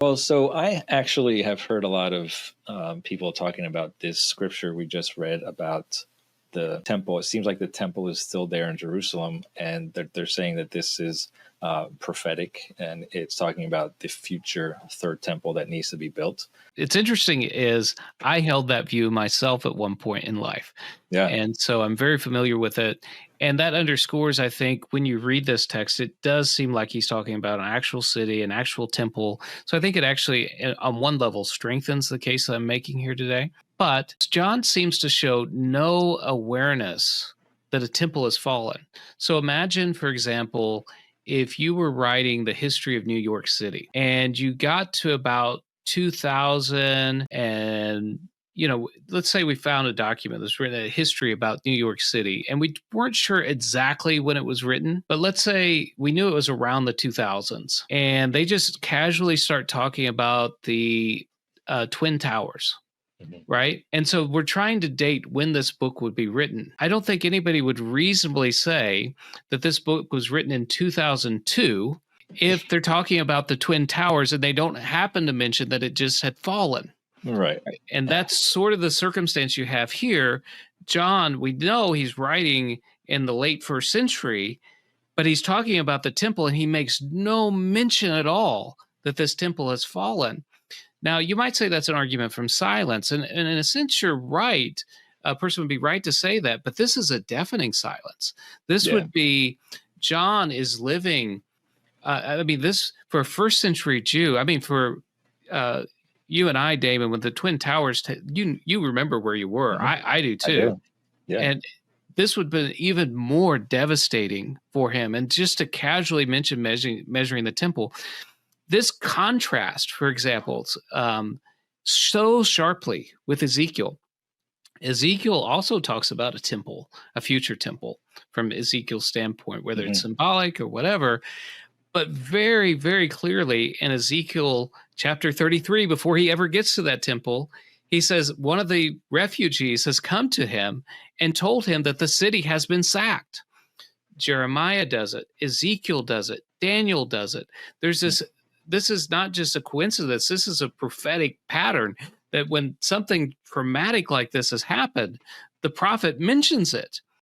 Well, so I actually have heard a lot of people talking about this scripture we just read about the temple. It seems like the temple is still there in Jerusalem, and they're saying that this is prophetic, and it's talking about the future third temple that needs to be built. It's interesting is I held that view myself at one point in life. Yeah. And so I'm very familiar with it. And that underscores, I think, when you read this text, it does seem like he's talking about an actual city, an actual temple. So I think it actually, on one level, strengthens the case that I'm making here today. But John seems to show no awareness that a temple has fallen. So imagine, for example, if you were writing the history of New York City and you got to about 2000 and let's say we found a document that's written a history about New York City and we weren't sure exactly when it was written, but let's say we knew it was around the 2000s and they just casually start talking about the Twin Towers. Right. And so we're trying to date when this book would be written. I don't think anybody would reasonably say that this book was written in 2002 if they're talking about the Twin Towers and they don't happen to mention that it just had fallen. Right. And that's sort of the circumstance you have here. John, we know he's writing in the late first century, but he's talking about the temple and he makes no mention at all that this temple has fallen. Now, you might say that's an argument from silence. And in a sense, you're right. A person would be right to say that. But this is a deafening silence. This would be John is living. This for a first century Jew. For you and I, Damon, with the Twin Towers, you remember where you were. Mm-hmm. I do too. I do. Yeah. And this would be even more devastating for him. And just to casually mention measuring the temple. This contrast, for example, so sharply with Ezekiel. Ezekiel also talks about a temple, a future temple, from Ezekiel's standpoint, whether it's symbolic or whatever. But very, very clearly in Ezekiel chapter 33, before he ever gets to that temple, he says one of the refugees has come to him and told him that the city has been sacked. Jeremiah does it. Ezekiel does it. Daniel does it. This is not just a coincidence. This is a prophetic pattern that when something traumatic like this has happened, the prophet mentions it.